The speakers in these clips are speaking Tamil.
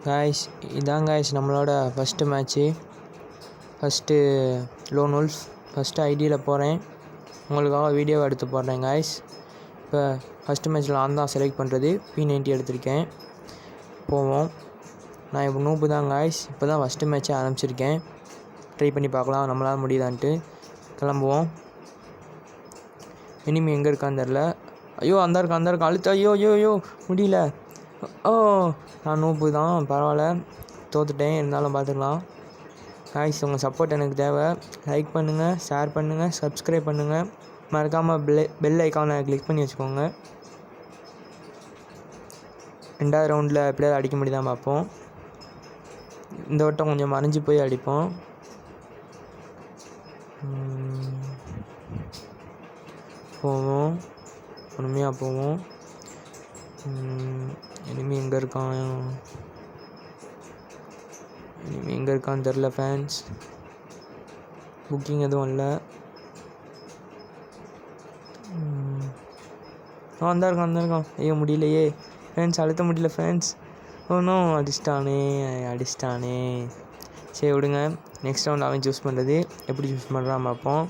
காய்ஸ் இதான் காய்ஸ் நம்மளோட first match. First loan wolf first ஐடியில் போகிறேன். உங்களுக்காக வீடியோவை எடுத்து போடுறேன் காய்ஸ். இப்போ ஃபஸ்ட்டு மேட்ச்சில் நான் தான் செலக்ட் பண்ணுறது. P90 எடுத்திருக்கேன். போவோம். நான் இப்போ நூப்பு தான் காய்ஸ். இப்போ தான் ஃபஸ்ட்டு மேட்ச்சே ஆரம்பிச்சிருக்கேன். ட்ரை பண்ணி பார்க்கலாம் நம்மளால் முடியுதான்ட்டு. கிளம்புவோம். இனிமே எங்கே இருக்கான்னு தெரில. ஐயோ அந்த இருக்கான் அழுத்து. ஐயோ முடியல. ஓ நான் நூப்பு தான், பரவாயில்ல, தோற்றுட்டேன். இருந்தாலும் பார்த்துக்கலாம். காய்ஸ் உங்கள் சப்போர்ட் எனக்கு தேவை. லைக் பண்ணுங்கள், ஷேர் பண்ணுங்கள், சப்ஸ்கிரைப் பண்ணுங்கள். மறக்காமல் பெல் ஐக்கானை கிளிக் பண்ணி வச்சுக்கோங்க. 2வது ரவுண்டில் எப்படியாவது அடிக்க முடியுதான் பார்ப்போம். இந்த வட்டம் கொஞ்சம் மறைஞ்சி போய் அடிப்போம். போவோம், பொறுமையாக போவோம். இனிமேல் எங்கே இருக்கான்னு தெரில ஃபேன்ஸ். புக்கிங் எதுவும் இல்லை. அந்த இருக்கான். ஐயோ முடியலையே ஃப்ரெண்ட்ஸ், அழுத்த முடியல ஃப்ரெண்ட்ஸ். ஒன்றும் அடிச்சிட்டானே. சரி விடுங்க, நெக்ஸ்ட் ரவுண்ட் அவன் சூஸ் பண்ணுறது. எப்படி சூஸ் பண்ணுறான் பார்ப்போம்.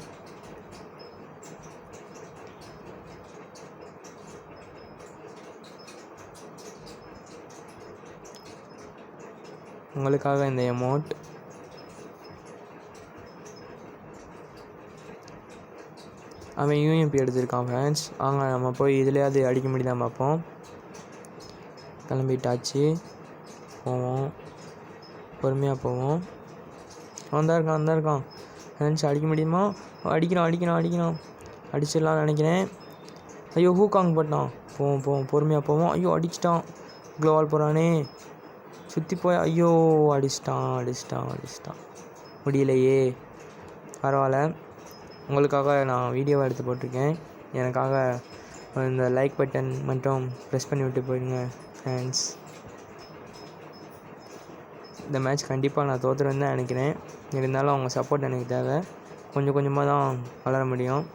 உங்களுக்காக இந்த எமௌண்ட். அவன் UMP எடுத்திருக்கான் ஃப்ரெண்ட்ஸ். வாங்க நம்ம போய் இதுலேயாவது அடிக்க முடியுதான் பார்ப்போம். கிளம்பிட்டாச்சு, போவோம், பொறுமையாக போவோம். அவன் தான் இருக்கான் ஃப்ரெண்ட்ஸ். அடிக்க முடியுமா? அடிக்கிறான். அடிச்சிடலாம்னு நினைக்கிறேன். ஐயோ ஹூக்காங் போட்டான். போவோம் பொறுமையாக போவோம். ஐயோ அடிச்சிட்டான். க்ளோவால் போகிறானே. சுற்றி போய் ஐயோ அடிச்சிட்டான். முடியலையே. பரவாயில்ல, உங்களுக்காக நான் வீடியோவை எடுத்து போட்டிருக்கேன். எனக்காக இந்த லைக் பட்டன் மட்டும் ப்ரெஸ் பண்ணி விட்டு போயிடுங்க ஃப்ரெண்ட்ஸ். இந்த மேட்ச் கண்டிப்பாக நான் தோற்றுருன்னு தான் நினைக்கிறேன். இருந்தாலும் அவங்க சப்போர்ட் எனக்கு தேவை. கொஞ்சம் கொஞ்சமாக தான் வளர முடியும்.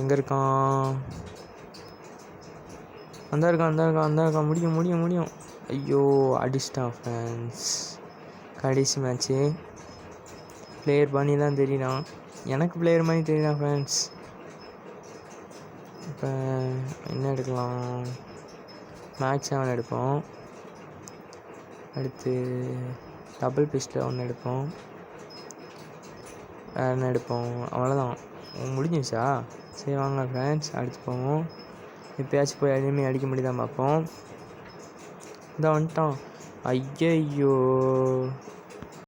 எங்கே இருக்கான்? அந்த இருக்கான். முடியும். ஐயோ அடிச்சிட்டான் ஃப்ரெண்ட்ஸ். கடைசி மேட்ச்சு. பிளேயர் பண்ணி தான் தெரியுறான். எனக்கு பிளேயர் மாதிரி தெரியுறான் ஃப்ரெண்ட்ஸ். இப்போ என்ன எடுக்கலாம்? மேக்ஸ் 7 எடுப்போம். அடுத்து டபுள் பிஸ்டில் 1 எடுப்போம். வேறு என்ன எடுப்போம்? அவ்வளோதான், முடிஞ்சிச்சா? சரி வாங்க ஃப்ரெண்ட்ஸ், அடுத்து போவோம். எப்போயாச்சும் போய் எதுவுமே அடிக்க முடியுதான் பார்ப்போம். இதான் வந்துட்டான். ஐயோ